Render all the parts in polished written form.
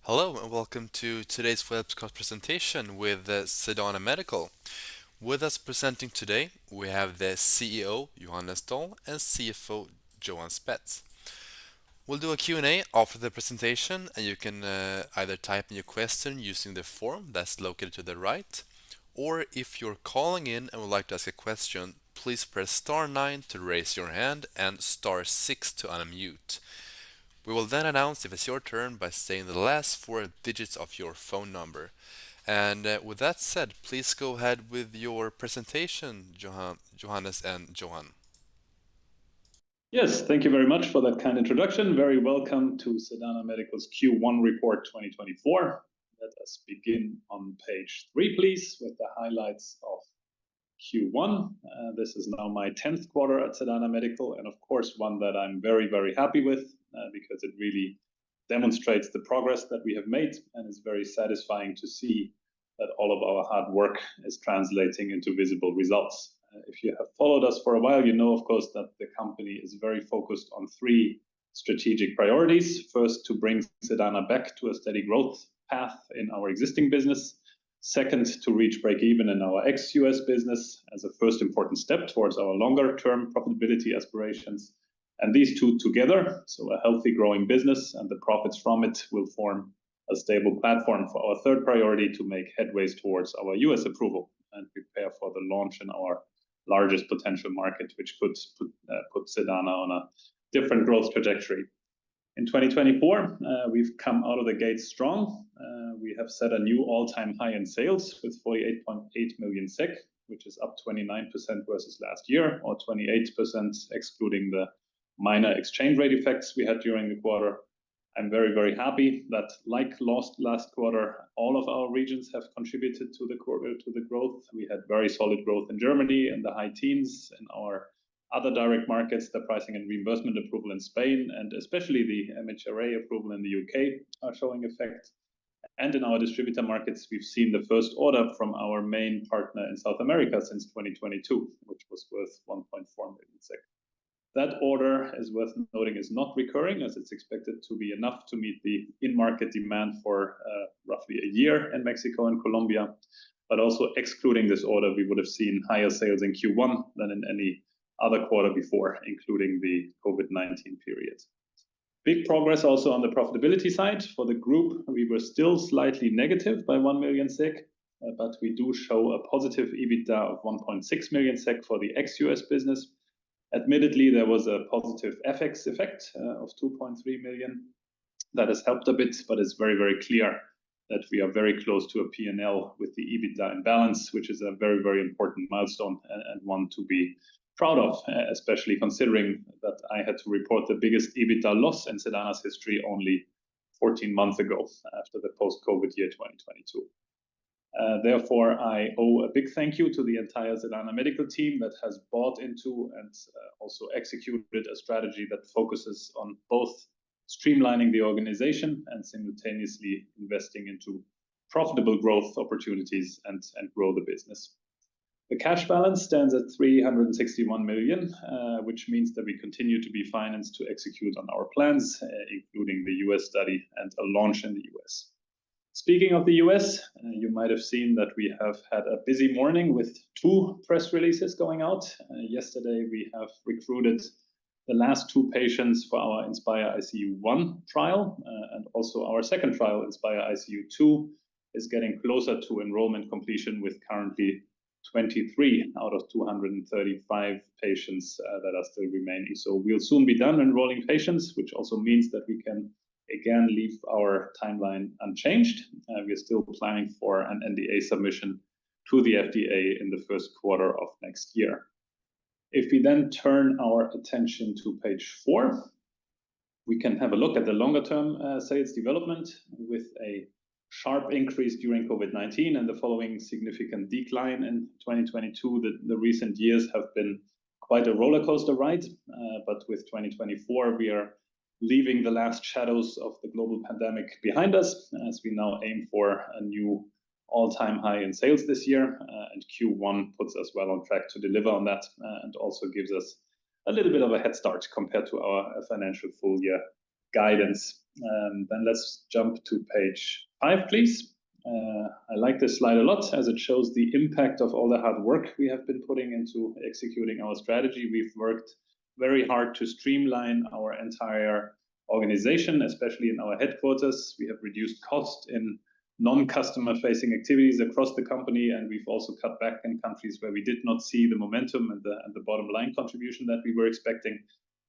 Hello and welcome to today's webcast presentation with Sedana Medical. With us presenting today, we have the CEO Johannes Doll and CFO Johan Spets. We'll do a Q&A after the presentation, and you can either type in your question using the form that's located to the right, or if you're calling in and would like to ask a question, please press star 9 to raise your hand and star 6 to unmute. We will then announce if it's your turn by saying the last four digits of your phone number. And with that said, please go ahead with your presentation, Johannes and Johan. Yes, thank you very much for that kind introduction. Very welcome to Sedana Medical's Q1 report 2024. Let us begin on page 3, please, with the highlights of Q1. This is now my 10th quarter at Sedana Medical, and of course one that I'm very, very happy with because it really demonstrates the progress that we have made, and it's very satisfying to see that all of our hard work is translating into visible results. If you have followed us for a while, you know, of course, that the company is very focused on 3 strategic priorities. First, to bring Sedana back to a steady growth path in our existing business. Second, to reach break-even in our ex-US business as a first important step towards our longer-term profitability aspirations. And these two together, so a healthy growing business and the profits from it, will form a stable platform for our third priority to make headways towards our US approval and prepare for the launch in our largest potential market, which could put Sedana on a different growth trajectory. In 2024, we've come out of the gate strong. We have set a new all-time high in sales with 48.8 million SEK, which is up 29% versus last year, or 28% excluding the minor exchange rate effects we had during the quarter. I'm very, very happy that, like last quarter, all of our regions have contributed to the growth. We had very solid growth in Germany in the high teens, in our other direct markets, the pricing and reimbursement approval in Spain, and especially the MHRA approval in the UK are showing effect. And in our distributor markets, we've seen the first order from our main partner in South America since 2022, which was worth 1.4 million SEK. That order, is worth noting, is not recurring, as it's expected to be enough to meet the in-market demand for roughly a year in Mexico and Colombia. But also excluding this order, we would have seen higher sales in Q1 than in any other quarter before, including the COVID-19 period. Big progress also on the profitability side. For the group, we were still slightly negative by 1 million SEK, but we do show a positive EBITDA of 1.6 million SEK for the ex-US business. Admittedly, there was a positive FX effect of 2.3 million. That has helped a bit, but it's very, very clear that we are very close to a P&L with the EBITDA in balance, which is a very, very important milestone and one to be proud of, especially considering that I had to report the biggest EBITDA loss in Sedana's history only 14 months ago after the post-COVID year 2022. Therefore, I owe a big thank you to the entire Sedana medical team that has bought into and also executed a strategy that focuses on both streamlining the organization and simultaneously investing into profitable growth opportunities and grow the business. The cash balance stands at 361 million, which means that we continue to be financed to execute on our plans, including the US study and a launch in the US. Speaking of the US, you might have seen that we have had a busy morning with 2 press releases going out. Yesterday, we have recruited the last 2 patients for our Inspire ICU 1 trial, and also our second trial, Inspire ICU 2, is getting closer to enrollment completion with currently 23 out of 235 patients that are still remaining. So we'll soon be done enrolling patients, which also means that we can again leave our timeline unchanged. We're still planning for an NDA submission to the FDA in the first quarter of next year. If we then turn our attention to page 4, we can have a look at the longer-term sales development. With a sharp increase during COVID-19 and the following significant decline in 2022, the recent years have been quite a roller coaster ride. But with 2024, we are leaving the last shadows of the global pandemic behind us, as we now aim for a new all-time high in sales this year. And Q1 puts us well on track to deliver on that, and also gives us a little bit of a head start compared to our financial full year guidance. Then let's jump to page 5, please. I like this slide a lot as it shows the impact of all the hard work we have been putting into executing our strategy. We've worked very hard to streamline our entire organization, especially in our headquarters. We have reduced cost in non-customer facing activities across the company, and we've also cut back in countries where we did not see the momentum and the bottom line contribution that we were expecting.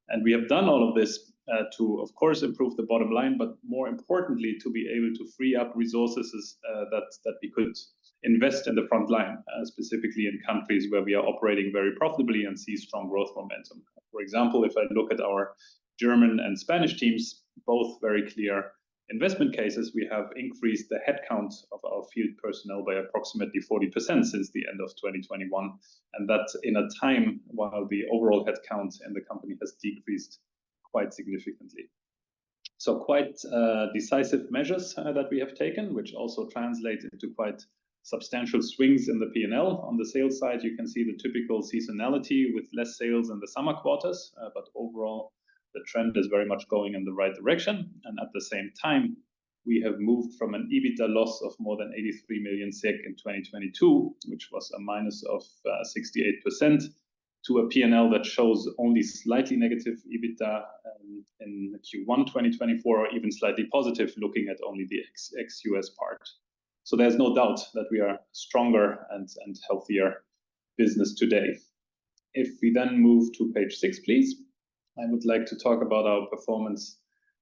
And we have done all of this to, of course, improve the bottom line, but more importantly, to be able to free up resources that we could invest in the front line, specifically in countries where we are operating very profitably and see strong growth momentum. For example, if I look at our German and Spanish teams, both very clear investment cases, we have increased the headcount of our field personnel by approximately 40% since the end of 2021. And that's in a time while the overall headcount in the company has decreased quite significantly. So quite decisive measures that we have taken, which also translate into quite substantial swings in the P&L. On the sales side, you can see the typical seasonality with less sales in the summer quarters, but overall, the trend is very much going in the right direction. And at the same time, we have moved from an EBITDA loss of more than 83 million SEK in 2022, which was a minus of 68%, to a P&L that shows only slightly negative EBITDA in Q1 2024, or even slightly positive looking at only the ex-US part. So there's no doubt that we are stronger and healthier business today. If we then move to page 6, please. I would like to talk about our performance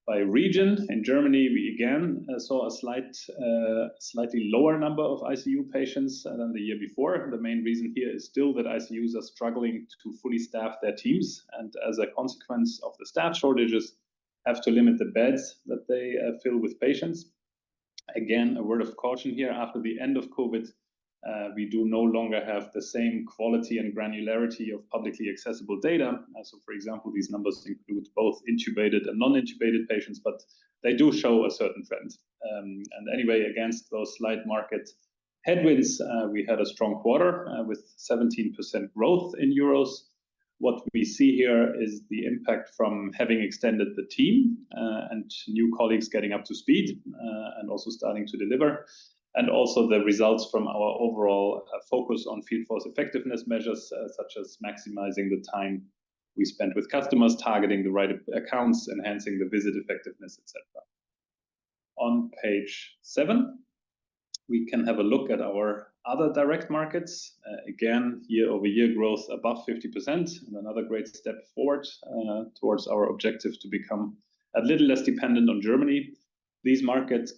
by region. In Germany, we again saw a slightly lower number of ICU patients than the year before. The main reason here is still that ICUs are struggling to fully staff their teams, and as a consequence of the staff shortages, have to limit the beds that they fill with patients. Again, a word of caution here, after the end of COVID, we do no longer have the same quality and granularity of publicly accessible data. So, for example, these numbers include both intubated and non-intubated patients, but they do show a certain trend. And anyway, against those slight market headwinds, we had a strong quarter with 17% growth in euros. What we see here is the impact from having extended the team and new colleagues getting up to speed and also starting to deliver. And also the results from our overall focus on field force effectiveness measures, such as maximizing the time we spend with customers, targeting the right accounts, enhancing the visit effectiveness, etc. On page 7, we can have a look at our other direct markets. Again, year-over-year growth above 50%, and another great step forward towards our objective to become a little less dependent on Germany. These markets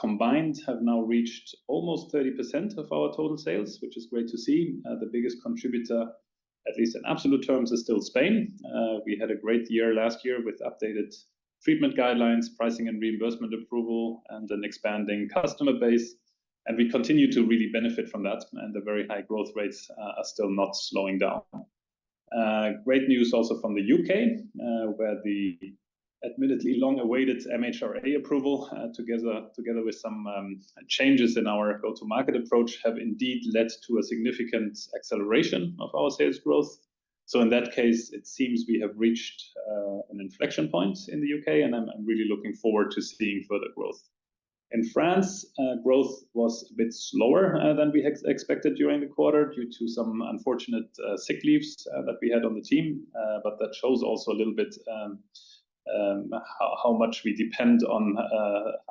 combined have now reached almost 30% of our total sales, which is great to see. The biggest contributor, at least in absolute terms, is still Spain. We had a great year last year with updated treatment guidelines, pricing and reimbursement approval, and an expanding customer base. And we continue to really benefit from that, and the very high growth rates are still not slowing down. Great news also from the UK, where the admittedly long-awaited MHRA approval, together with some changes in our go-to-market approach, have indeed led to a significant acceleration of our sales growth. So in that case, it seems we have reached an inflection point in the UK, and I'm really looking forward to seeing further growth. In France, growth was a bit slower than we expected during the quarter due to some unfortunate sick leaves that we had on the team, but that shows also a little bit how much we depend on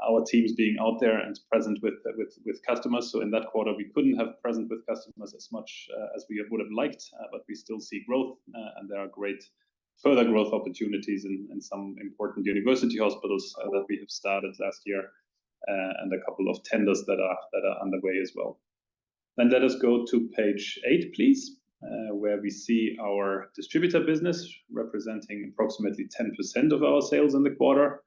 our teams being out there and present with customers. So in that quarter, we couldn't have present with customers as much as we would have liked, but we still see growth, and there are great further growth opportunities in some important university hospitals that we have started last year, and a couple of tenders that are underway as well. Then let us go to page 8, please. Where we see our distributor business representing approximately 10% of our sales in the quarter.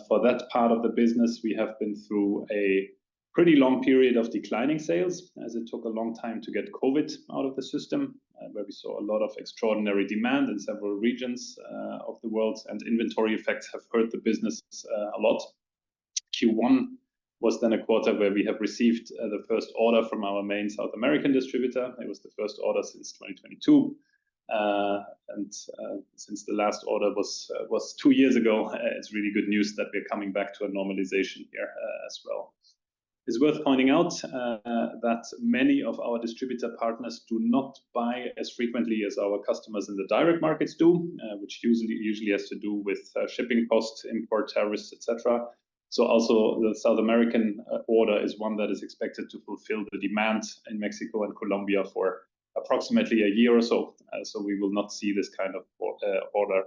For that part of the business, we have been through a pretty long period of declining sales, as it took a long time to get COVID out of the system, where we saw a lot of extraordinary demand in several regions of the world, and inventory effects have hurt the business a lot. Q1 was then a quarter where we have received the first order from our main South American distributor. It was the first order since 2022. And since the last order was 2 years ago, it's really good news that we're coming back to a normalization here as well. It's worth pointing out that many of our distributor partners do not buy as frequently as our customers in the direct markets do, which usually has to do with shipping costs, import tariffs, etc. So also the South American order is one that is expected to fulfill the demand in Mexico and Colombia for approximately a year or so. So we will not see this kind of order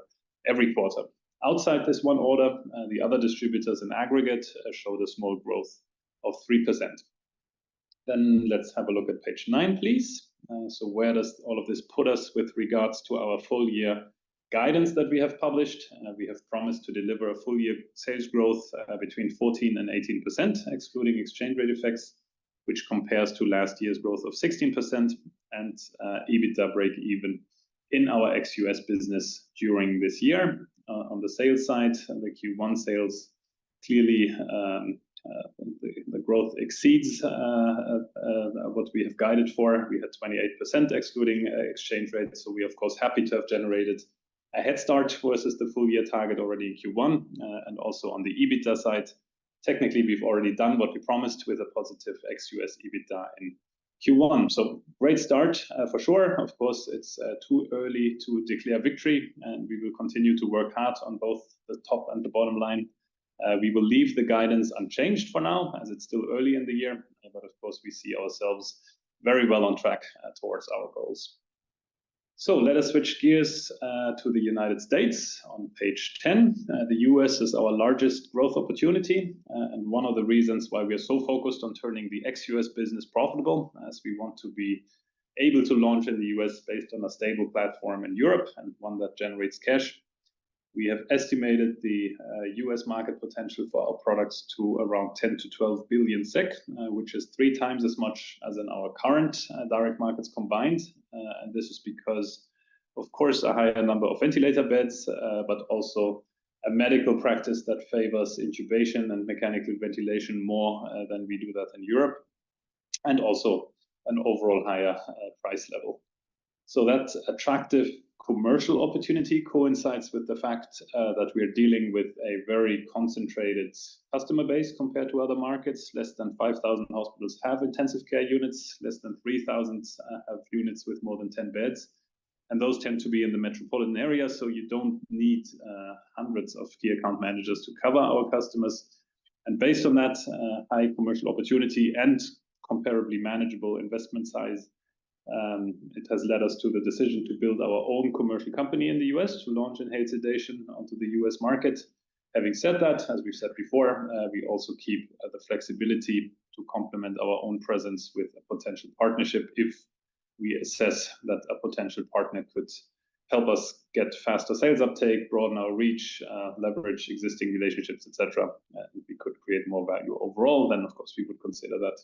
every quarter. Outside this one order, the other distributors in aggregate showed a small growth of 3%. Then let's have a look at page 9, please. So where does all of this put us with regards to our full year guidance that we have published? We have promised to deliver a full year sales growth between 14 and 18%, excluding exchange rate effects, which compares to last year's growth of 16%, and EBITDA break even in our ex-US business during this year. On the sales side, the Q1 sales clearly the growth exceeds what we have guided for. We had 28% excluding exchange rate. So we are of course happy to have generated a head start versus the full year target already in Q1. And also on the EBITDA side, technically we've already done what we promised with a positive ex-US EBITDA in Q1. So great start for sure. Of course, it's too early to declare victory, and we will continue to work hard on both the top and the bottom line. We will leave the guidance unchanged for now, as it's still early in the year, but of course we see ourselves very well on track towards our goals. So let us switch gears to the United States on page 10. The US is our largest growth opportunity, and one of the reasons why we are so focused on turning the ex-US business profitable, as we want to be able to launch in the US based on a stable platform in Europe and one that generates cash. We have estimated the US market potential for our products to around 10 to 12 billion SEK, which is 3 times as much as in our current direct markets combined. And this is because, of course, a higher number of ventilator beds, but also a medical practice that favors intubation and mechanical ventilation more than we do that in Europe, and also an overall higher price level. So that attractive commercial opportunity coincides with the fact that we are dealing with a very concentrated customer base compared to other markets. Less than 5,000 hospitals have intensive care units, less than 3,000 have units with more than 10 beds. And those tend to be in the metropolitan area, so you don't need hundreds of key account managers to cover our customers. And based on that high commercial opportunity and comparably manageable investment size, it has led us to the decision to build our own commercial company in the US to launch inhaled sedation onto the US market. Having said that, as we've said before, we also keep the flexibility to complement our own presence with a potential partnership if we assess that a potential partner could help us get faster sales uptake, broaden our reach, leverage existing relationships, etc. If we could create more value overall, then of course we would consider that.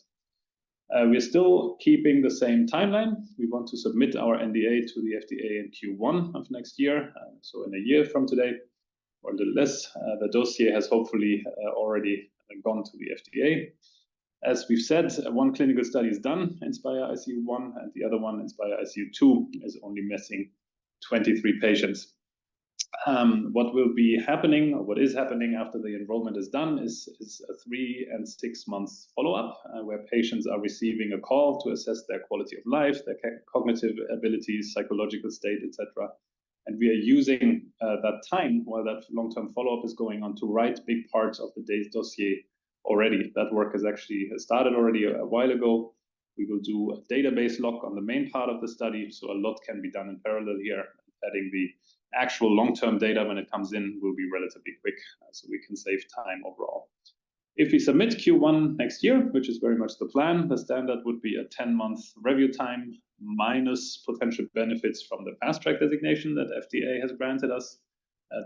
We're still keeping the same timeline. We want to submit our NDA to the FDA in Q1 of next year, so in a year from today, or a little less. The dossier has hopefully already gone to the FDA. As we've said, one clinical study is done, Inspire ICU 1, and the other one, Inspire ICU 2, is only missing 23 patients. What will be happening, or what is happening after the enrollment is done, is a 3 and 6 months follow-up, where patients are receiving a call to assess their quality of life, their cognitive abilities, psychological state, etc. And we are using that time while that long-term follow-up is going on to write big parts of the dossier already. That work has actually started already a while ago. We will do a database lock on the main part of the study, so a lot can be done in parallel here. Adding the actual long-term data when it comes in will be relatively quick, so we can save time overall. If we submit Q1 next year, which is very much the plan, the standard would be a 10-month review time minus potential benefits from the fast-track designation that FDA has granted us.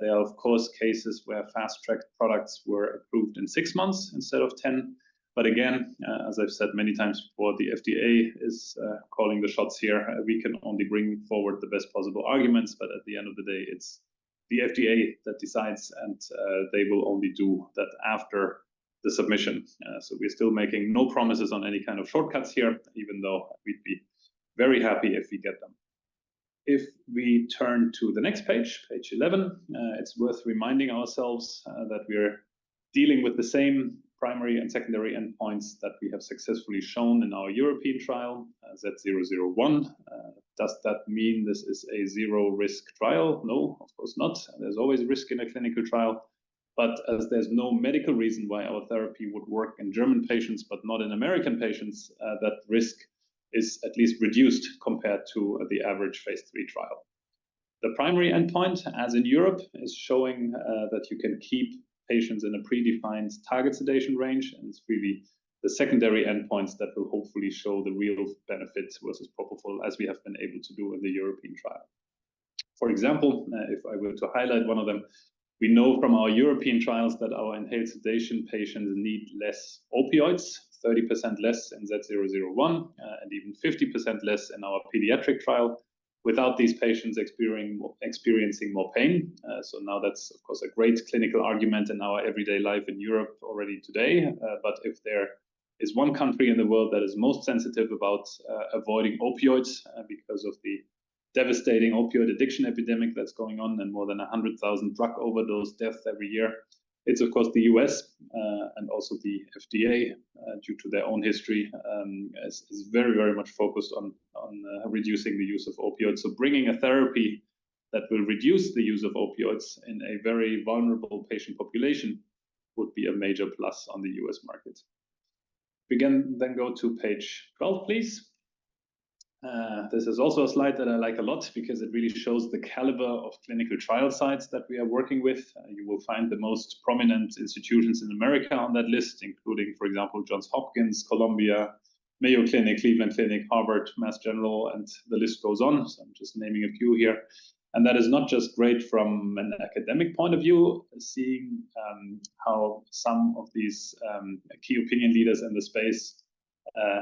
There are, of course, cases where fast-track products were approved in 6 months instead of 10. But again, as I've said many times before, the FDA is calling the shots here. We can only bring forward the best possible arguments, but at the end of the day, it's the FDA that decides, and they will only do that after the submission. So we're still making no promises on any kind of shortcuts here, even though we'd be very happy if we get them. If we turn to the next page, page 11, it's worth reminding ourselves that we're dealing with the same primary and secondary endpoints that we have successfully shown in our European trial, Z001. Does that mean this is a zero-risk trial? No, of course not. There's always risk in a clinical trial. But as there's no medical reason why our therapy would work in German patients but not in American patients, that risk is at least reduced compared to the average phase 3 trial. The primary endpoint, as in Europe, is showing that you can keep patients in a predefined target sedation range, and it's really the secondary endpoints that will hopefully show the real benefit versus propofol, as we have been able to do in the European trial. For example, if I were to highlight one of them, we know from our European trials that our inhaled sedation patients need less opioids, 30% less in Z001, and even 50% less in our pediatric trial, without these patients experiencing more pain. So now that's, of course, a great clinical argument in our everyday life in Europe already today. But if there is one country in the world that is most sensitive about avoiding opioids because of the devastating opioid addiction epidemic that's going on and more than 100,000 drug overdose deaths every year, it's of course the US and also the FDA, due to their own history, is very, very much focused on reducing the use of opioids. So bringing a therapy that will reduce the use of opioids in a very vulnerable patient population would be a major plus on the US market. We can then go to page 12, please. This is also a slide that I like a lot because it really shows the caliber of clinical trial sites that we are working with. You will find the most prominent institutions in America on that list, including, for example, Johns Hopkins, Columbia, Mayo Clinic, Cleveland Clinic, Harvard, Mass General, and the list goes on. So I'm just naming a few here. And that is not just great from an academic point of view, seeing how some of these key opinion leaders in the space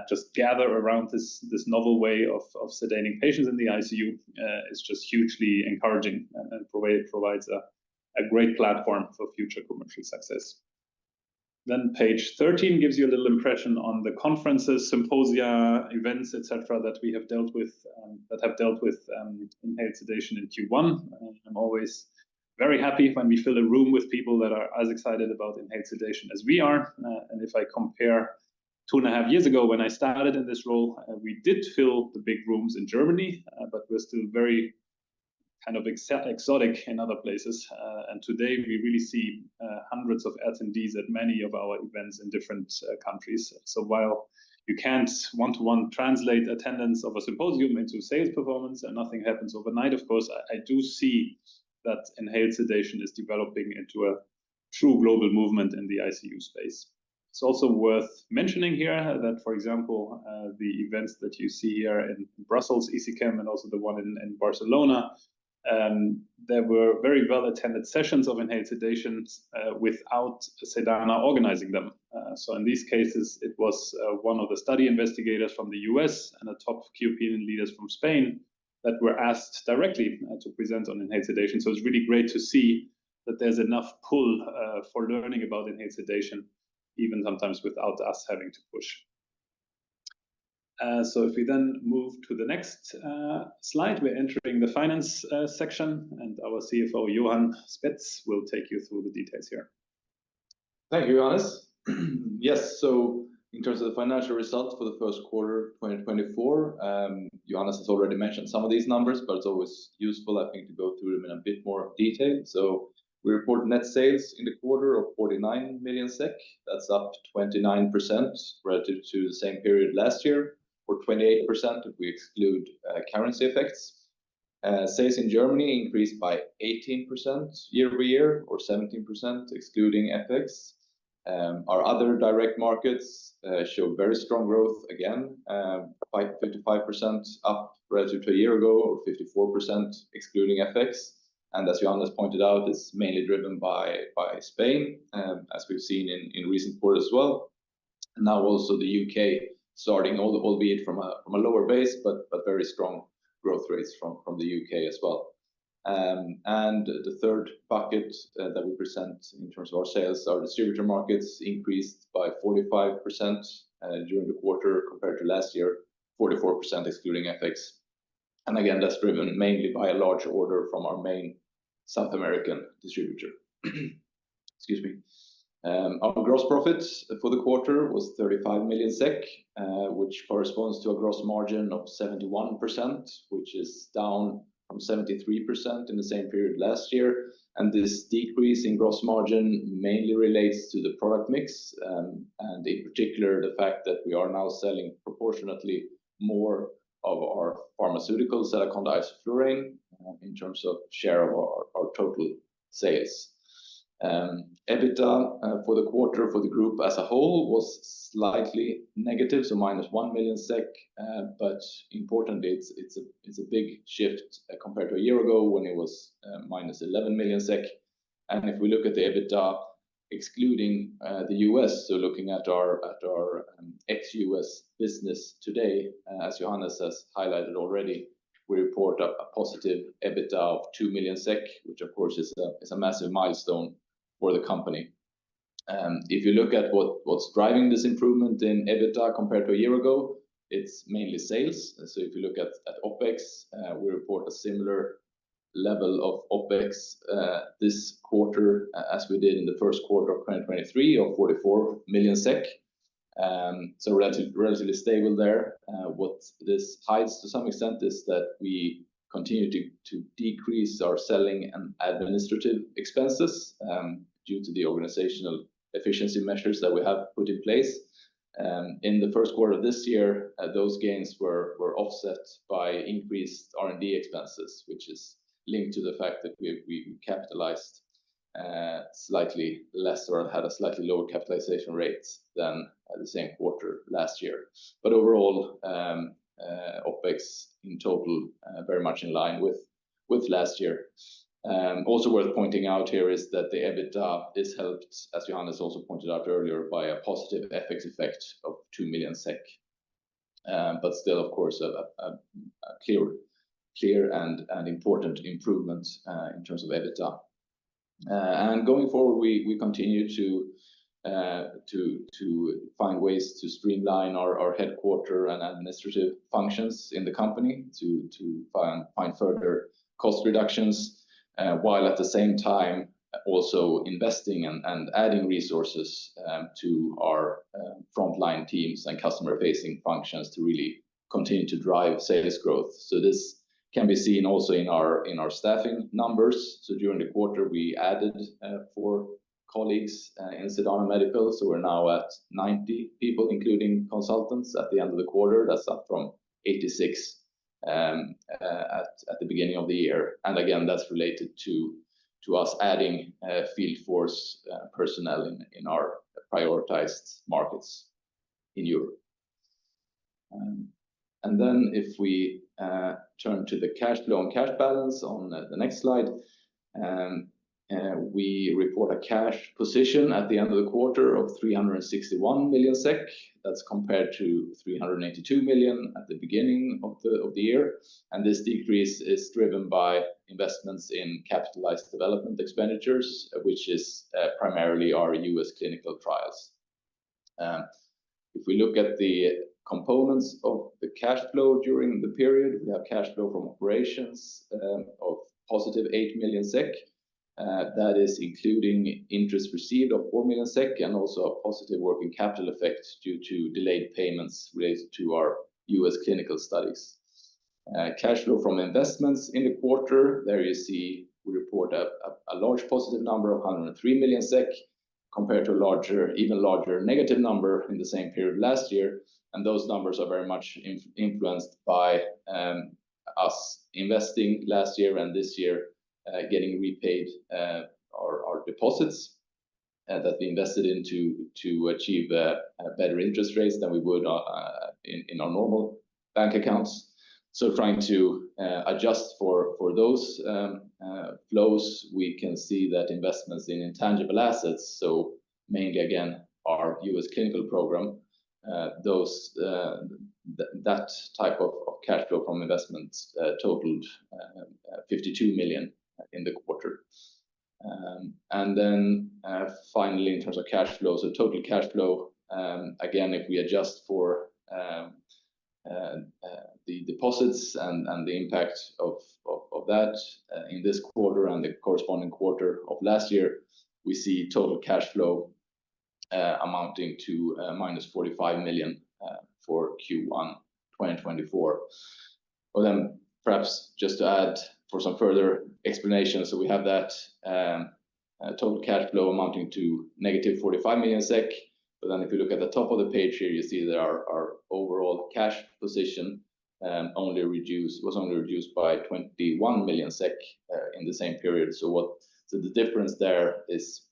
just gather around this novel way of sedating patients in the ICU is just hugely encouraging and provides a great platform for future commercial success. Then page 13 gives you a little impression on the conferences, symposia, events, etc. that we have dealt with, inhaled sedation in Q1. I'm always very happy when we fill a room with people that are as excited about inhaled sedation as we are. And if I compare 2.5 years ago when I started in this role, we did fill the big rooms in Germany, but we're still very kind of exotic in other places. And today we really see hundreds of attendees at many of our events in different countries. So while you can't one-to-one translate attendance of a symposium into sales performance and nothing happens overnight, of course, I do see that inhaled sedation is developing into a true global movement in the ICU space. It's also worth mentioning here that, for example, the events that you see here in Brussels, ECCAM, and also the one in Barcelona, there were very well-attended sessions of inhaled sedation without Sedana organizing them. So in these cases, it was one of the study investigators from the US and a top key opinion leaders from Spain that were asked directly to present on inhaled sedation. So it's really great to see that there's enough pull for learning about inhaled sedation, even sometimes without us having to push. So if we then move to the next slide, we're entering the finance section, and our CFO, Johan Spetz, will take you through the details here. Thank you, Johannes. Yes, so in terms of the financial results for the first quarter 2024, Johannes has already mentioned some of these numbers, but it's always useful, I think, to go through them in a bit more detail. So we report net sales in the quarter of 49 million SEK. That's up 29% relative to the same period last year, or 28% if we exclude currency effects. Sales in Germany increased by 18% year-over-year, or 17% excluding FX. Our other direct markets show very strong growth again, 55% up relative to a year ago, or 54% excluding FX. And as Johannes pointed out, it's mainly driven by Spain, as we've seen in recent quarters as well. And now also the UK starting, albeit from a lower base, but very strong growth rates from the UK as well. And the third bucket that we present in terms of our sales, our distributor markets increased by 45% during the quarter compared to last year, 44% excluding FX. And again, that's driven mainly by a large order from our main South American distributor. Excuse me. Our gross profit for the quarter was 35 million SEK, which corresponds to a gross margin of 71%, which is down from 73% in the same period last year. And this decrease in gross margin mainly relates to the product mix, and in particular the fact that we are now selling proportionately more of our pharmaceutical Sedaconda isoflurane in terms of share of our total sales. EBITDA for the quarter for the group as a whole was slightly negative, so minus 1 million SEK. But importantly, it's a big shift compared to a year ago when it was minus 11 million SEK. And if we look at the EBITDA excluding the US, so looking at our ex-US business today, as Johannes has highlighted already, we report a positive EBITDA of 2 million SEK, which of course is a massive milestone for the company. If you look at what's driving this improvement in EBITDA compared to a year ago, it's mainly sales. So if you look at OPEX, we report a similar level of OPEX this quarter as we did in the first quarter of 2023 of 44 million SEK. So relatively stable there. What this hides to some extent is that we continue to decrease our selling and administrative expenses due to the organizational efficiency measures that we have put in place. In the first quarter of this year, those gains were offset by increased R&D expenses, which is linked to the fact that we capitalized slightly less or had a slightly lower capitalization rate than the same quarter last year. But overall, OPEX in total very much in line with last year. Also worth pointing out here is that the EBITDA is helped, as Johannes also pointed out earlier, by a positive FX effect of 2 million SEK. But still, of course, a clear and important improvement in terms of EBITDA. And going forward, we continue to find ways to streamline our headquarter and administrative functions in the company to find further cost reductions, while at the same time also investing and adding resources to our frontline teams and customer-facing functions to really continue to drive sales growth. So this can be seen also in our staffing numbers. So during the quarter, we added 4 colleagues in Sedana Medical. So we're now at 90 people, including consultants, at the end of the quarter. That's up from 86 at the beginning of the year. And again, that's related to us adding field force personnel in our prioritized markets in Europe. And then if we turn to the cash flow and cash balance on the next slide, we report a cash position at the end of the quarter of 361 million SEK. That's compared to 382 million at the beginning of the year. And this decrease is driven by investments in capitalized development expenditures, which is primarily our US clinical trials. If we look at the components of the cash flow during the period, we have cash flow from operations of positive 8 million SEK. That is including interest received of 4 million SEK and also a positive working capital effect due to delayed payments related to our US clinical studies. Cash flow from investments in the quarter, there you see we report a large positive number of 103 million SEK compared to a even larger negative number in the same period last year. And those numbers are very much influenced by us investing last year and this year getting repaid our deposits that we invested into to achieve better interest rates than we would in our normal bank accounts. So trying to adjust for those flows, we can see that investments in intangible assets, so mainly again our US clinical program, that type of cash flow from investments totaled 52 million in the quarter. And then finally, in terms of cash flow, so total cash flow, again, if we adjust for the deposits and the impact of that in this quarter and the corresponding quarter of last year, we see total cash flow amounting to minus 45 million for Q1 2024. Well, then perhaps just to add for some further explanation, so we have that total cash flow amounting to negative 45 million SEK. But then if you look at the top of the page here, you see that our overall cash position was only reduced by 21 million SEK in the same period. So the difference there is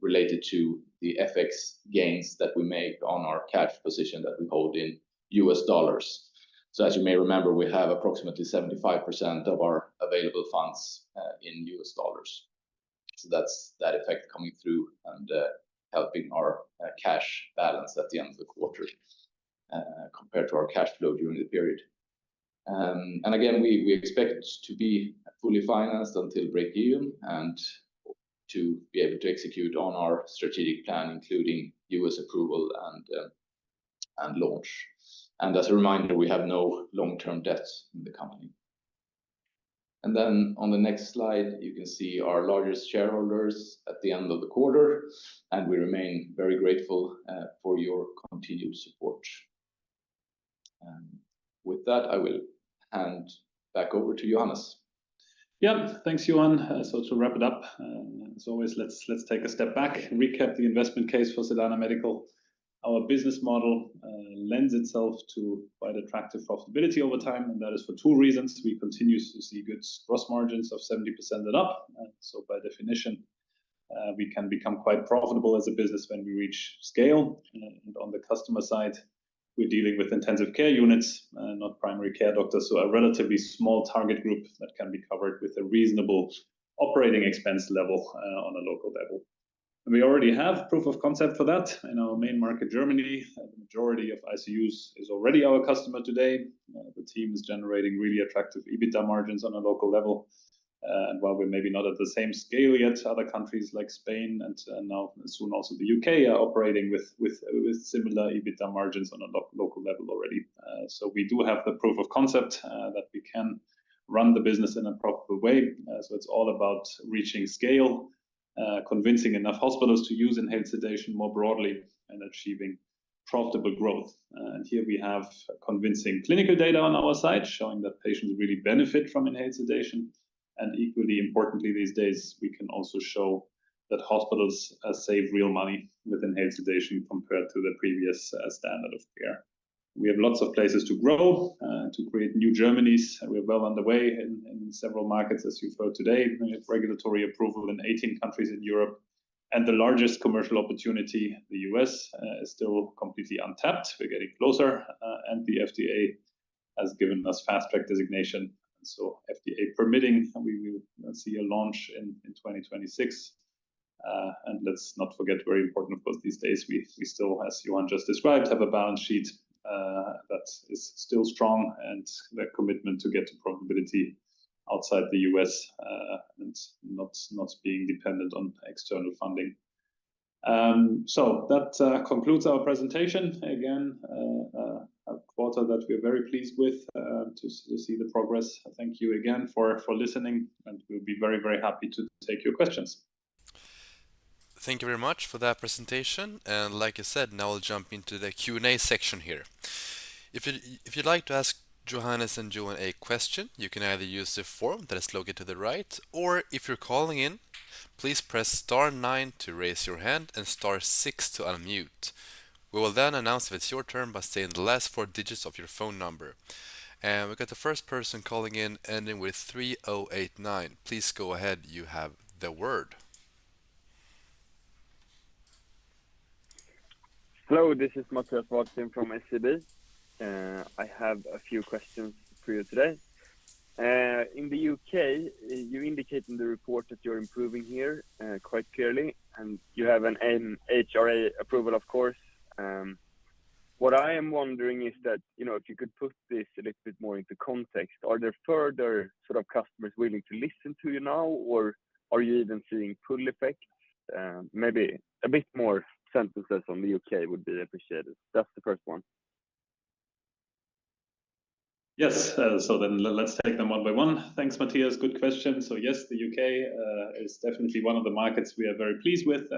related to the FX gains that we make on our cash position that we hold in US dollars. So as you may remember, we have approximately 75% of our available funds in US dollars. So that's that effect coming through and helping our cash balance at the end of the quarter compared to our cash flow during the period. And again, we expect to be fully financed until break even and to be able to execute on our strategic plan, including US approval and launch. And as a reminder, we have no long-term debts in the company. And then on the next slide, you can see our largest shareholders at the end of the quarter, and we remain very grateful for your continued support. With that, I will hand back over to Johannes. Yeah, thanks, Johan. So to wrap it up, as always, let's take a step back, recap the investment case for Sedana Medical. Our business model lends itself to quite attractive profitability over time, and that is for two reasons. We continue to see good gross margins of 70% and up. So by definition, we can become quite profitable as a business when we reach scale. And on the customer side, we're dealing with intensive care units, not primary care doctors, so a relatively small target group that can be covered with a reasonable operating expense level on a local level. And we already have proof of concept for that in our main market, Germany. The majority of ICUs is already our customer today. The team is generating really attractive EBITDA margins on a local level. And while we're maybe not at the same scale yet, other countries like Spain and now soon also the UK are operating with similar EBITDA margins on a local level already. So we do have the proof of concept that we can run the business in a profitable way. So it's all about reaching scale, convincing enough hospitals to use inhaled sedation more broadly, and achieving profitable growth. And here we have convincing clinical data on our side showing that patients really benefit from inhaled sedation. And equally importantly, these days, we can also show that hospitals save real money with inhaled sedation compared to the previous standard of care. We have lots of places to grow, to create new Germanys. We're well underway in several markets, as you've heard today. We have regulatory approval in 18 countries in Europe. And the largest commercial opportunity, the US, is still completely untapped. We're getting closer, and the FDA has given us fast-track designation. So FDA permitting, we will see a launch in 2026. And let's not forget, very important, of course, these days, we still, as Johan just described, have a balance sheet that is still strong, and the commitment to get to profitability outside the US and not being dependent on external funding. So that concludes our presentation. Again, a quarter that we're very pleased with to see the progress. Thank you again for listening, and we'll be very, very happy to take your questions. Thank you very much for that presentation. And like I said, now we'll jump into the Q&A section here. If you'd like to ask Johannes and Johan a question, you can either use the form that is located to the right, or if you're calling in, please press star 9 to raise your hand and star 6 to unmute. We will then announce if it's your turn by saying the last 4 digits of your phone number. And we got the first person calling in ending with 3089. Please go ahead, you have the word. Hello, this is Mattias Wadsten from SEB. I have a few questions for you today. In the UK, you indicate in the report that you're improving here quite clearly, and you have an MHRA approval, of course. What I am wondering is that, if you could put this a little bit more into context, are there further sort of customers willing to listen to you now, or are you even seeing pull effects? Maybe a bit more sentences on the UK would be appreciated. That's the first one. Yes, so then let's take them one by one. Thanks, Matthias. Good question. So yes, the UK is definitely one of the markets we are very pleased with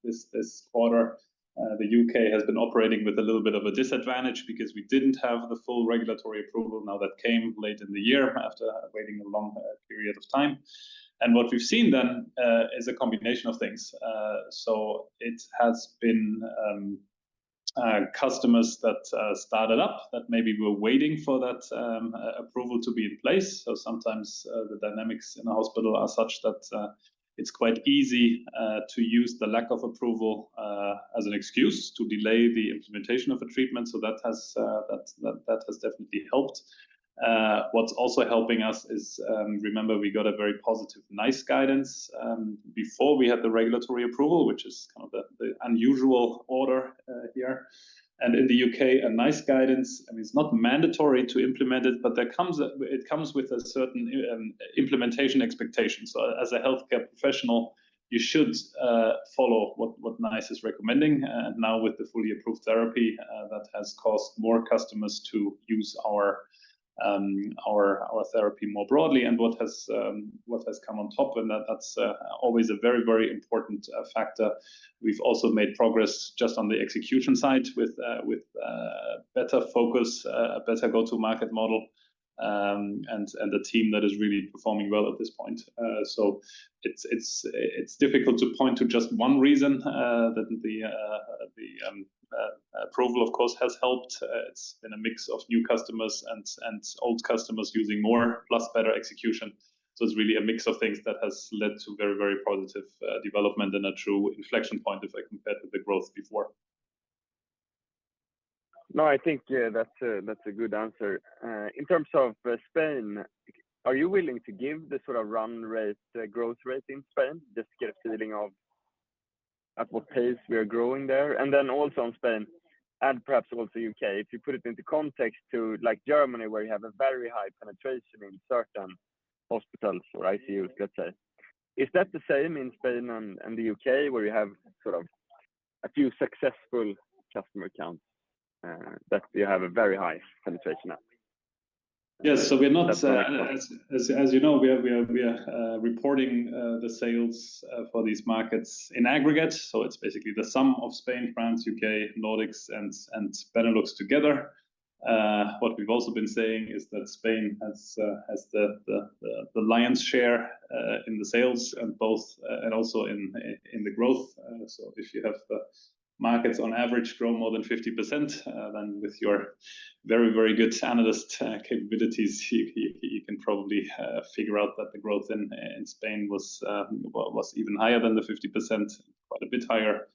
this quarter. The UK has been operating with a little bit of a disadvantage because we didn't have the full regulatory approval. Now that came late in the year after waiting a long period of time. And what we've seen then is a combination of things. So it has been customers that started up that maybe were waiting for that approval to be in place. So sometimes the dynamics in a hospital are such that it's quite easy to use the lack of approval as an excuse to delay the implementation of a treatment. So that has definitely helped. What's also helping us is, remember, we got a very positive NICE guidance before we had the regulatory approval, which is kind of the unusual order here. And in the UK, a NICE guidance, I mean, it's not mandatory to implement it, but it comes with a certain implementation expectation. So as a healthcare professional, you should follow what NICE is recommending. And now with the fully approved therapy, that has caused more customers to use our therapy more broadly. And what has come on top, and that's always a very, very important factor. We've also made progress just on the execution side with better focus, a better go-to-market model, and a team that is really performing well at this point. So it's difficult to point to just one reason. That the approval, of course, has helped. It's been a mix of new customers and old customers using more, plus better execution. So it's really a mix of things that has led to very, very positive development and a true inflection point if I compare to the growth before. No, I think that's a good answer. In terms of Spain, are you willing to give the sort of run rate, growth rate in Spain, just to get a feeling of at what pace we are growing there? And then also on Spain, and perhaps also UK, if you put it into context to like Germany, where you have a very high penetration in certain hospitals or ICUs, let's say. Is that the same in Spain and the UK, where you have sort of a few successful customer accounts that you have a very high penetration at? Yes, so we're not, as you know, we are reporting the sales for these markets in aggregate. So it's basically the sum of Spain, France, UK, Nordics, and Benelux together. What we've also been saying is that Spain has the lion's share in the sales and also in the growth. So if you have the markets on average grow more than 50%, then with your very, very good analyst capabilities, you can probably figure out that the growth in Spain was even higher than the 50%, quite a bit higher,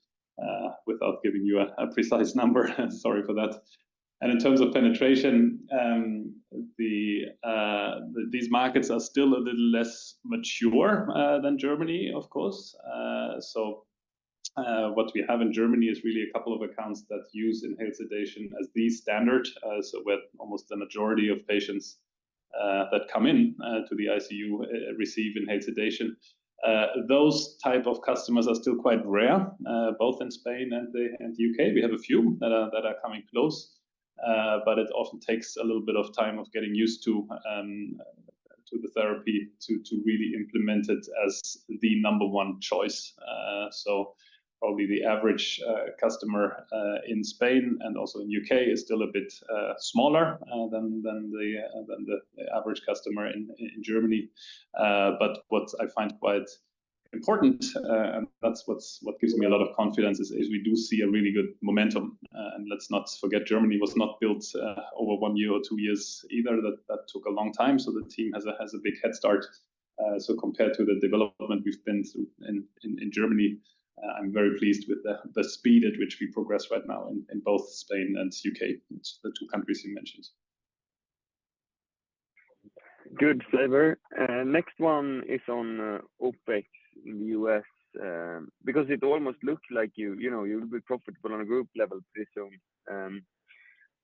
without giving you a precise number. Sorry for that. And in terms of penetration, these markets are still a little less mature than Germany, of course. So what we have in Germany is really a couple of accounts that use inhaled sedation as the standard. So where almost the majority of patients that come in to the ICU receive inhaled sedation. Those type of customers are still quite rare, both in Spain and the UK. We have a few that are coming close, but it often takes a little bit of time of getting used to the therapy to really implement it as the number one choice. So probably the average customer in Spain and also in UK is still a bit smaller than the average customer in Germany. But what I find quite important, and that's what gives me a lot of confidence, is we do see a really good momentum. And let's not forget, Germany was not built over 1 year or 2 years either. That took a long time. So the team has a big head start. So compared to the development we've been through in Germany, I'm very pleased with the speed at which we progress right now in both Spain and UK, the two countries you mentioned. Good flavor. Next one is on OPEX in the US, because it almost looks like you will be profitable on a group level pretty soon.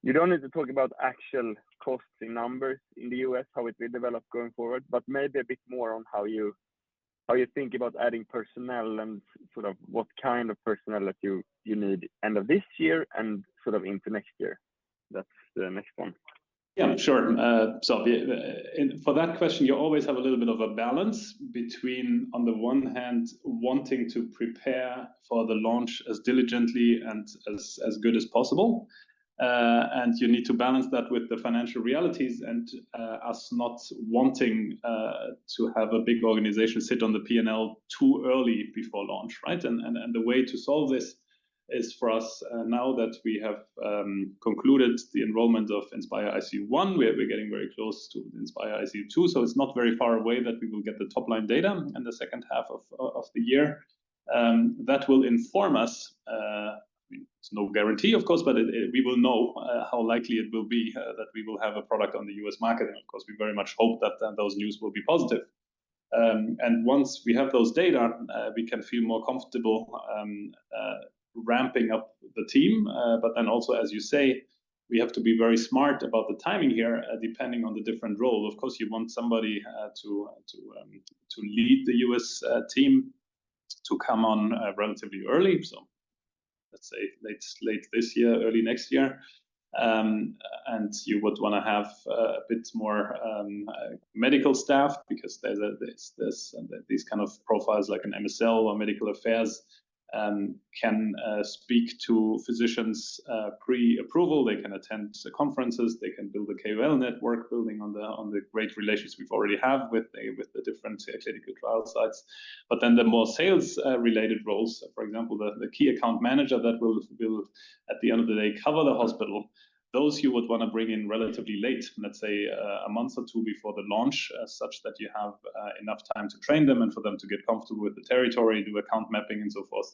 You don't need to talk about actual costs in numbers in the US, how it will develop going forward, but maybe a bit more on how you think about adding personnel and sort of what kind of personnel that you need end of this year and sort of into next year. That's the next one. Yeah, sure. For that question, you always have a little bit of a balance between, on the one hand, wanting to prepare for the launch as diligently and as good as possible. And you need to balance that with the financial realities and us not wanting to have a big organization sit on the P&L too early before launch, right? And the way to solve this is for us now that we have concluded the enrollment of Inspire ICU 1, we're getting very close to Inspire ICU 2, so it's not very far away that we will get the top line data in the second half of the year. That will inform us. It's no guarantee, of course, but we will know how likely it will be that we will have a product on the US market. And of course, we very much hope that those news will be positive. And once we have those data, we can feel more comfortable ramping up the team. But then also, as you say, we have to be very smart about the timing here, depending on the different role. Of course, you want somebody to lead the US team to come on relatively early. So let's say late this year, early next year. And you would want to have a bit more medical staff, because there's these kind of profiles like an MSL or medical affairs can speak to physicians pre-approval. They can attend the conferences. They can build a KOL network, building on the great relations we've already have with the different clinical trial sites. But then the more sales related roles, for example, the key account manager that will at the end of the day cover the hospital. Those you would want to bring in relatively late, let's say a month or two before the launch, such that you have enough time to train them and for them to get comfortable with the territory, do account mapping and so forth,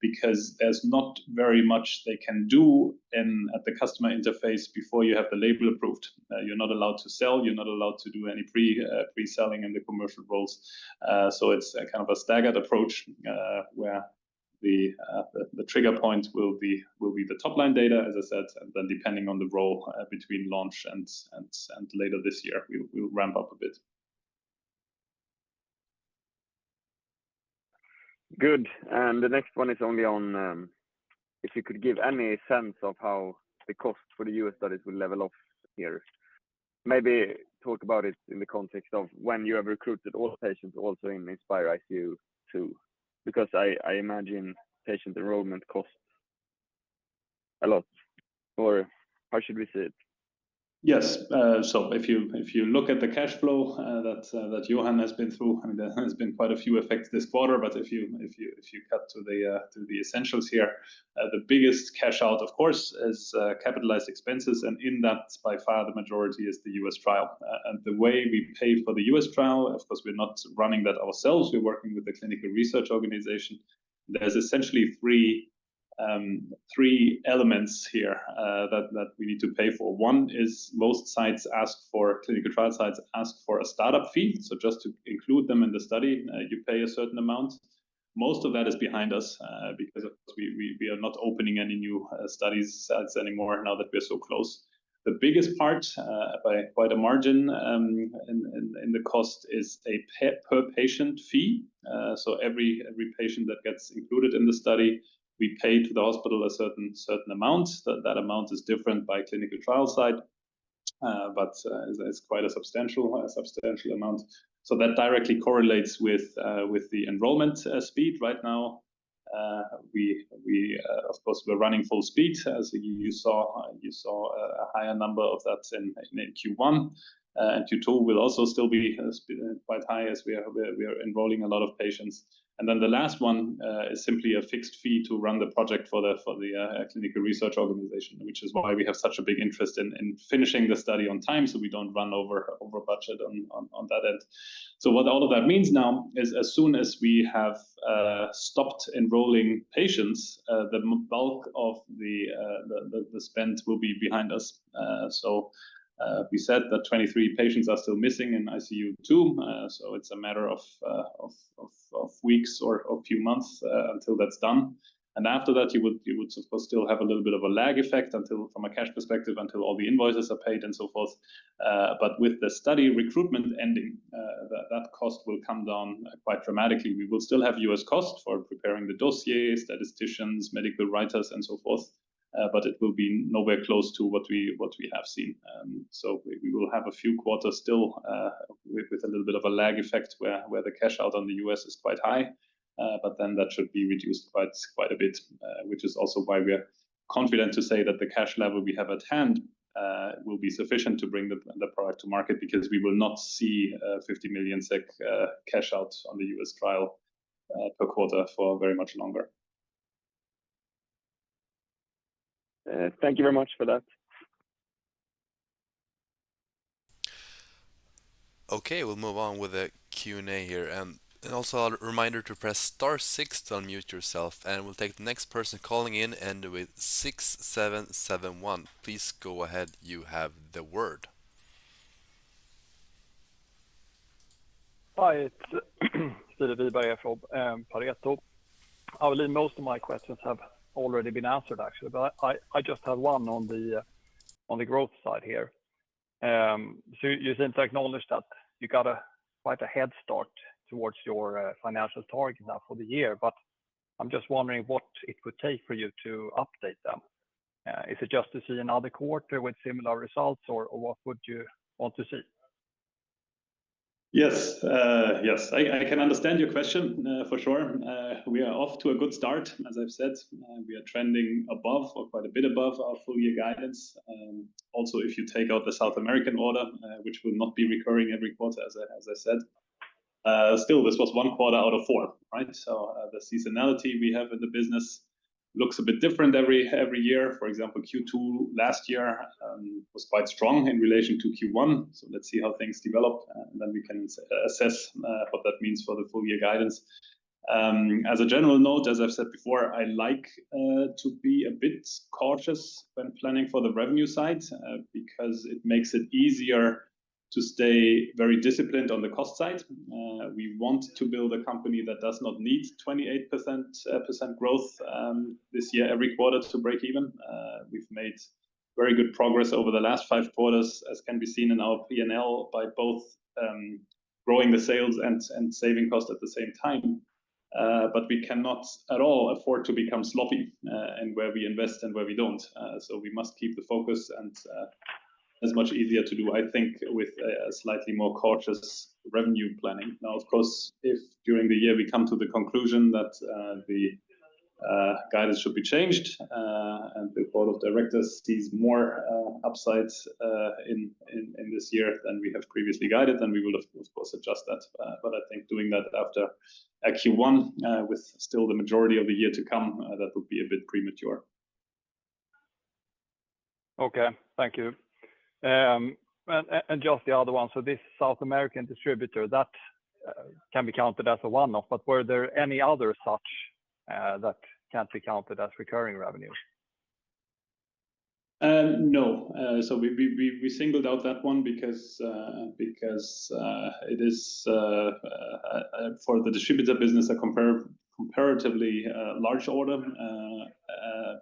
because there's not very much they can do at the customer interface before you have the label approved. You're not allowed to sell, you're not allowed to do any pre-selling in the commercial roles. So it's a kind of a staggered approach where the trigger point will be the top line data, as I said, and then depending on the role between launch and later this year, we'll ramp up a bit. Good. And the next one is only on if you could give any sense of how the cost for the US studies will level off here. Maybe talk about it in the context of when you have recruited all patients also in Inspire ICU 2. Because I imagine patient enrollment costs a lot, or how should we see it? Yes. So if you look at the cash flow that Johan has been through, I mean, there has been quite a few effects this quarter. But if you cut to the essentials here, the biggest cash out, of course, is capitalized expenses, and in that, by far, the majority is the US trial. And the way we pay for the US trial, of course, we're not running that ourselves. We're working with the clinical research organization. There's essentially three elements here that we need to pay for. One is most clinical trial sites ask for a startup fee. So just to include them in the study, you pay a certain amount. Most of that is behind us because of course we are not opening any new studies sites anymore now that we're so close. The biggest part, by quite a margin in the cost, is a per patient fee. So every patient that gets included in the study, we pay to the hospital a certain amount. That amount is different by clinical trial site, but it's quite a substantial amount. So that directly correlates with the enrollment speed. Right now, we of course we're running full speed. As you saw a higher number of that in Q1. And Q2 will also still be quite high as we are enrolling a lot of patients. And then the last one is simply a fixed fee to run the project for the clinical research organization, which is why we have such a big interest in finishing the study on time, so we don't run over budget on that end. So what all of that means now is, as soon as we have stopped enrolling patients, the bulk of the spend will be behind us. We said that 23 patients are still missing in ICU 2, so it's a matter of weeks or a few months until that's done. And after that, you would of course still have a little bit of a lag effect from a cash perspective until all the invoices are paid and so forth. But with the study recruitment ending, that cost will come down quite dramatically. We will still have US cost for preparing the dossier, statisticians, medical writers, and so forth. but it will be nowhere close to what we have seen. So we will have a few quarters still with a little bit of a lag effect where the cash out on the US is quite high, but then that should be reduced quite a bit, which is also why we are confident to say that the cash level we have at hand will be sufficient to bring the product to market, because we will not see 50 million SEK cash out on the US trial per quarter for very much longer. Thank you very much for that. Okay, we'll move on with the Q&A here. And also a reminder to press *6 to unmute yourself. And we'll take the next person calling in, and with 6771. Please go ahead, you have the word. Hi, it's Filip Wiberg from Pareto. I believe most of my questions have already been answered, actually, but I just have one on the growth side here. So you seem to acknowledge that you got quite a head start towards your financial target now for the year, but I'm just wondering what it would take for you to update them. Is it just to see another quarter with similar results, or what would you want to see? Yes, I can understand your question for sure. We are off to a good start, as I've said. We are trending above, or quite a bit above, our full year guidance. Also, if you take out the South American order, which will not be recurring every quarter, as I said. Still, this was 1 quarter out of 4, right? So the seasonality we have in the business looks a bit different every year. For example, Q2 last year was quite strong in relation to Q1. So let's see how things develop, and then we can assess what that means for the full year guidance. As a general note, as I've said before, I like to be a bit cautious when planning for the revenue side, because it makes it easier to stay very disciplined on the cost side. We want to build a company that does not need 28% growth this year every quarter to break even. We've made very good progress over the last 5 quarters, as can be seen in our P&L, by both growing the sales and saving cost at the same time. But we cannot at all afford to become sloppy in where we invest and where we don't. So we must keep the focus, and as much easier to do, I think, with a slightly more cautious revenue planning. Now, of course, if during the year we come to the conclusion that the guidance should be changed, and the board of directors sees more upsides in this year than we have previously guided, then we will of course adjust that. But I think doing that after a Q1 with still the majority of the year to come, that would be a bit premature. Okay, thank you. And just the other one, so this South American distributor, that can be counted as a one-off, but were there any other such that can't be counted as recurring revenues? No. So we singled out that one because it is for the distributor business a comparatively large order,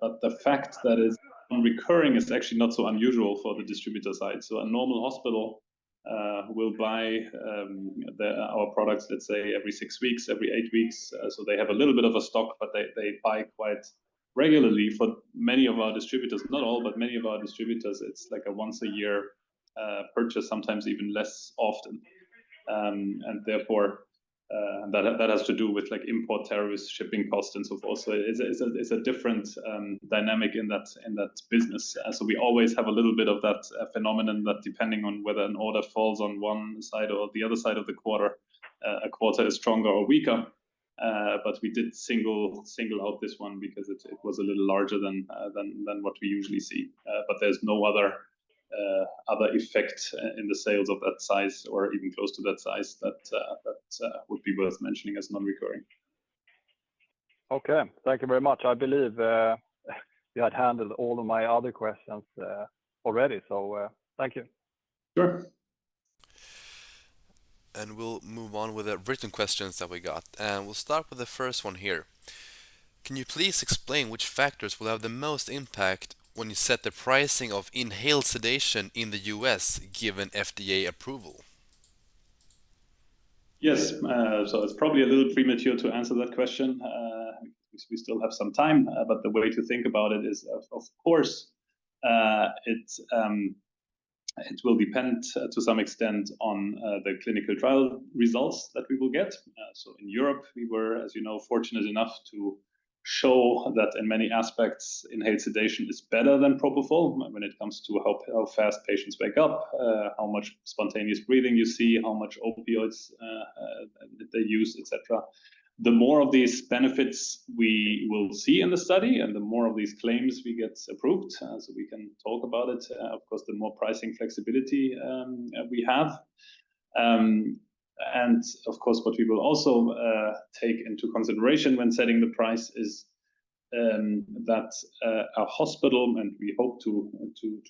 but the fact that it's recurring is actually not so unusual for the distributor side. So a normal hospital will buy our products, let's say, every 6 weeks, every 8 weeks. So they have a little bit of a stock, but they buy quite regularly. For many of our distributors, not all, but many of our distributors, it's like a once a year purchase, sometimes even less often. And therefore, that has to do with like import tariffs, shipping costs, and so forth. So it's a different dynamic in that business. So we always have a little bit of that phenomenon that, depending on whether an order falls on one side or the other side of the quarter, a quarter is stronger or weaker. But we did single out this one because it was a little larger than what we usually see. But there's no other effect in the sales of that size, or even close to that size, that would be worth mentioning as non-recurring. Okay, thank you very much. I believe you had handled all of my other questions already, so thank you. Sure. And we'll move on with the written questions that we got. And we'll start with the first one here. Can you please explain which factors will have the most impact when you set the pricing of inhaled sedation in the US, given FDA approval? Yes, so it's probably a little premature to answer that question. we still have some time. But the way to think about it is, of course, it will depend to some extent on the clinical trial results that we will get. So in Europe, we were, as you know, fortunate enough to show that in many aspects, inhaled sedation is better than propofol when it comes to how fast patients wake up, how much spontaneous breathing you see, how much opioids they use, etc. The more of these benefits we will see in the study, and the more of these claims we get approved, so we can talk about it. Of course, the more pricing flexibility we have. And of course, what we will also take into consideration when setting the price is that a hospital, and we hope to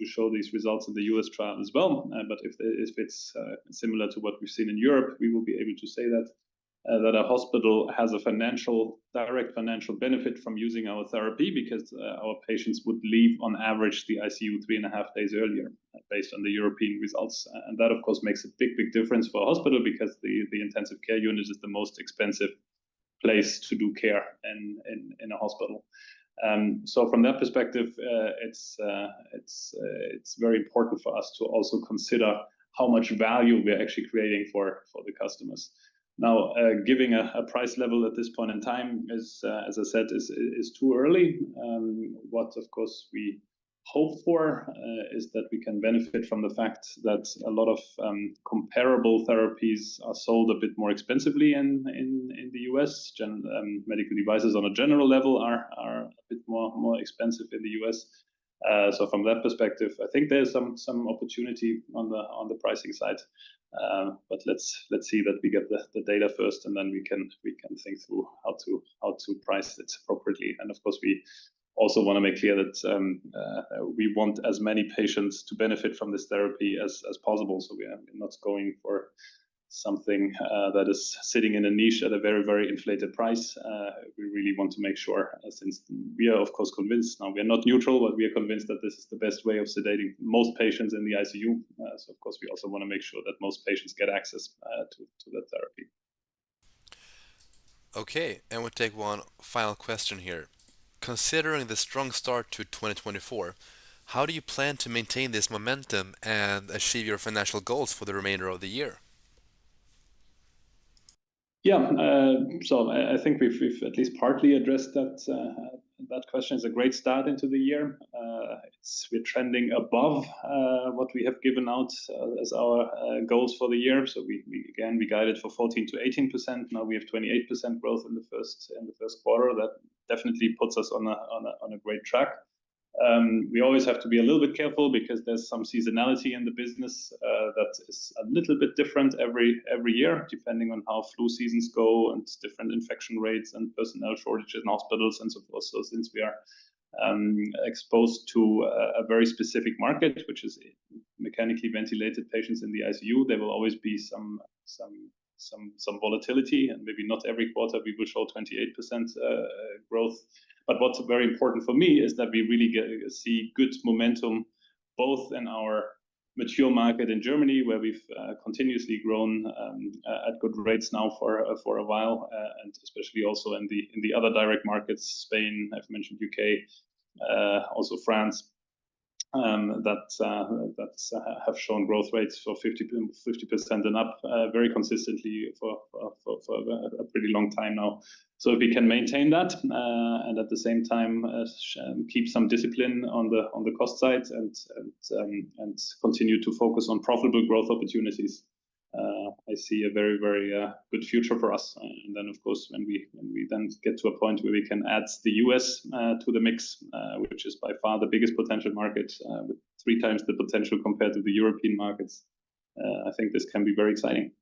show these results in the US trial as well. But if it's similar to what we've seen in Europe, we will be able to say that a hospital has a direct financial benefit from using our therapy, because our patients would leave on average the ICU 3.5 days earlier, based on the European results. And that, of course, makes a big difference for a hospital, because the intensive care unit is the most expensive place to do care in a hospital. So from that perspective, it's very important for us to also consider how much value we're actually creating for the customers. Now, giving a price level at this point in time is, as I said, is too early. What, of course, we hope for is that we can benefit from the fact that a lot of comparable therapies are sold a bit more expensively in the US. Medical devices on a general level are a bit more expensive in the US. So from that perspective, I think there's some opportunity on the pricing side. But let's see that we get the data first, and then we can think through how to price it appropriately. And of course, we also want to make clear that we want as many patients to benefit from this therapy as possible. So we are not going for something that is sitting in a niche at a very inflated price. We really want to make sure, since we are of course convinced, now we are not neutral, but we are convinced that this is the best way of sedating most patients in the ICU. So of course we also want to make sure that most patients get access to that therapy. Okay, and we'll take one final question here. Considering the strong start to 2024, how do you plan to maintain this momentum and achieve your financial goals for the remainder of the year? Yeah, so I think we've at least partly addressed that question. Is a great start into the year. We're trending above what we have given out as our goals for the year. So we guided for 14 to 18%. Now we have 28% growth in the first quarter. That definitely puts us on a great track. We always have to be a little bit careful, because there's some seasonality in the business that is a little bit different every year, depending on how flu seasons go and different infection rates and personnel shortages in hospitals and so forth. So since we are exposed to a very specific market, which is mechanically ventilated patients in the ICU, there will always be some volatility, and maybe not every quarter we will show 28% growth. But what's very important for me is that we really see good momentum, both in our mature market in Germany, where we've continuously grown at good rates now for a while, and especially also in the other direct markets, Spain, I've mentioned UK, also France, that have shown growth rates for 50% and up very consistently for a pretty long time now. So if we can maintain that and at the same time keep some discipline on the cost side and continue to focus on profitable growth opportunities, I see a very good future for us. And then of course when we then get to a point where we can add the US to the mix, which is by far the biggest potential market, with 3 times the potential compared to the European markets, I think this can be very exciting.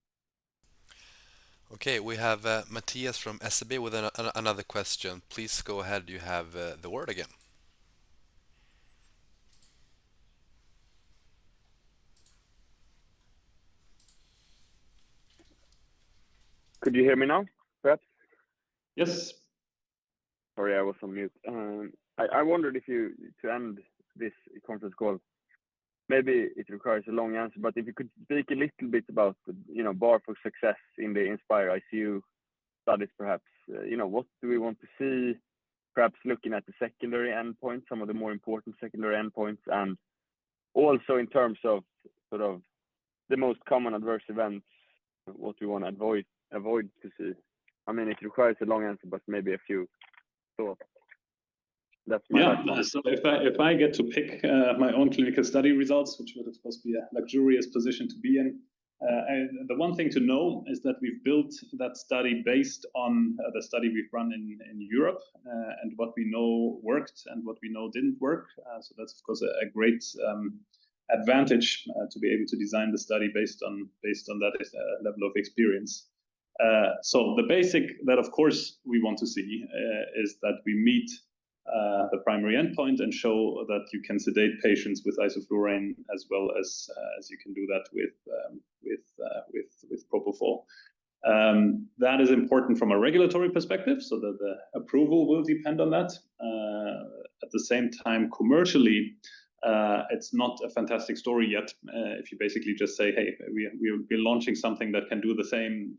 Okay, we have Matthias from SEB with another question. Please go ahead. You have the word again. Could you hear me now, perhaps? Yes. Sorry, I was on mute. I wondered if you, to end this conference call, maybe it requires a long answer, but if you could speak a little bit about the, bar for success in the Inspire ICU studies, perhaps. What do we want to see perhaps looking at the secondary endpoints, some of the more important secondary endpoints, and also in terms of sort of the most common adverse events, what we want to avoid to see. I mean, it requires a long answer, but maybe a few thoughts. That's my so if I get to pick my own clinical study results, which would of course be a luxurious position to be in, and the one thing to know is that we've built that study based on the study we've run in Europe and what we know worked and what we know didn't work. So that's of course a great advantage to be able to design the study based on that level of experience. So the basic that of course we want to see is that we meet the primary endpoint and show that you can sedate patients with isoflurane as well as you can do that with propofol. That is important from a regulatory perspective, so that the approval will depend on that. At the same time, commercially, it's not a fantastic story yet. If you basically just say, hey, we'll be launching something that can do the same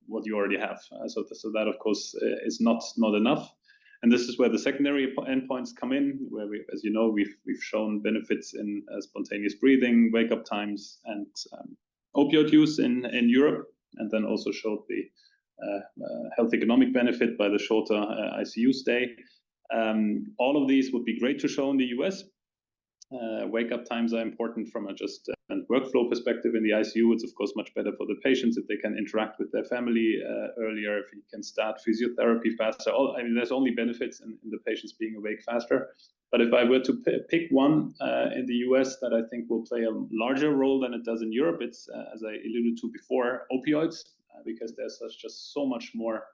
what you already have. So that of course is not enough. And this is where the secondary endpoints come in, where we, as you know, we've shown benefits in spontaneous breathing, wake up times, and opioid use in Europe, and then also showed the health economic benefit by the shorter ICU stay. All of these would be great to show in the US. Wake up times are important from a just workflow perspective in the ICU. It's of course much better for the patients if they can interact with their family earlier, if you can start physiotherapy faster. There's only benefits in the patients being awake faster. But if I were to pick one in the US that I think will play a larger role than it does in Europe, it's, as I alluded to before, opioids, because there's just so much more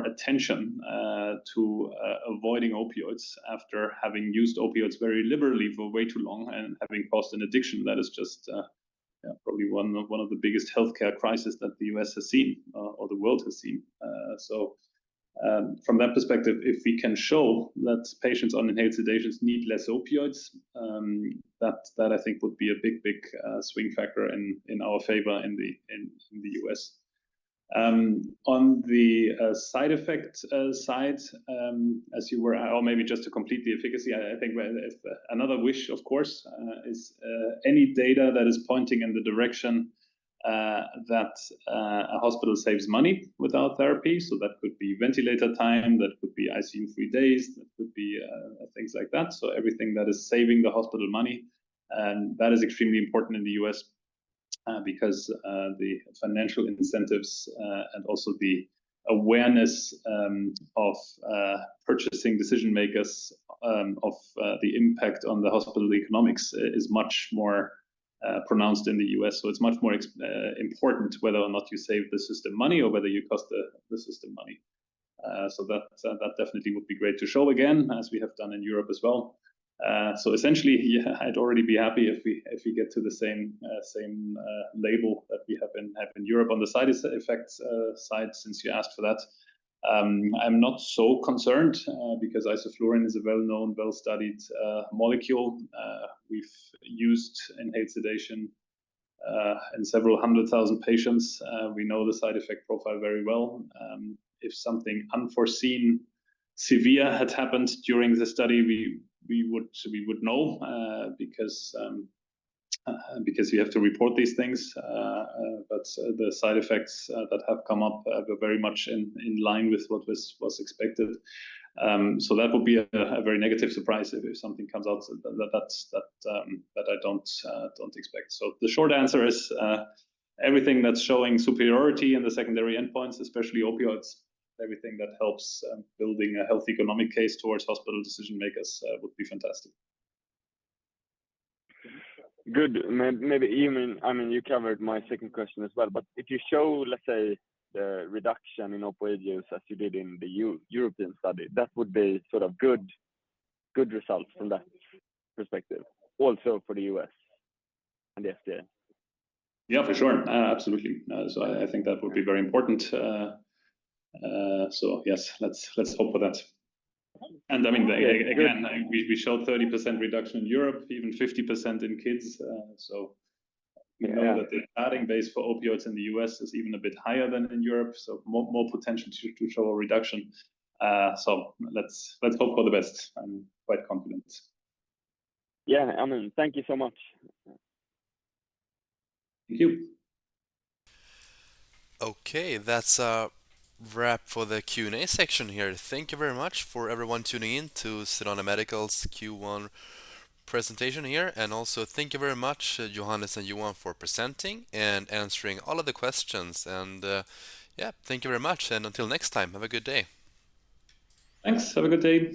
attention to avoiding opioids after having used opioids very liberally for way too long and having caused an addiction that is just probably one of the biggest healthcare crises that the US has seen or the world has seen. So from that perspective, if we can show that patients on inhaled sedations need less opioids, that I think would be a big swing factor in our favor in the US. On the side effect side, as you were, or maybe just to complete the efficacy, I think another wish, of course, is any data that is pointing in the direction that a hospital saves money with our therapy. So that could be ventilator time, that could be ICU-free days, that could be things like that. So everything that is saving the hospital money, and that is extremely important in the US. Because the financial incentives and also the awareness of purchasing decision makers of the impact on the hospital economics is much more pronounced in the US. So it's much more important whether or not you save the system money or whether you cost the system money. So that definitely would be great to show again, as we have done in Europe as well. So essentially, yeah, I'd already be happy if we get to the same label that we have in Europe on the side effects side. Since you asked for that, I'm not so concerned because isoflurane is a well-known, well-studied molecule. We've used inhaled sedation in several 100,000 patients. We know the side effect profile very well. If something unforeseen severe had happened during the study, we would know because you have to report these things. But the side effects that have come up were very much in line with what was expected. So that would be a very negative surprise if something comes out that I don't expect. So the short answer is everything that's showing superiority in the secondary endpoints, especially opioids. Everything that helps building a health economic case towards hospital decision makers would be fantastic. Good. Maybe you covered my second question as well. But if you show, let's say, the reduction in opioid use as you did in the European study, that would be sort of good results from that perspective, also for the US and the FDA. Yeah, for sure, absolutely. So I think that would be very important. So yes, let's hope for that. And I mean, again, we showed 30% reduction in Europe, even 50% in kids. So We know that the starting base for opioids in the US is even a bit higher than in Europe, so more potential to show a reduction. So let's hope for the best. I'm quite confident. Yeah, I mean, thank you so much. Thank you. Okay, that's a wrap for the Q&A section here. Thank you very much for everyone tuning in to Sedana Medical's Q1 presentation here, and also thank you very much, Johannes and Johan, for presenting and answering all of the questions. And yeah, thank you very much, and until next time, have a good day. Thanks. Have a good day.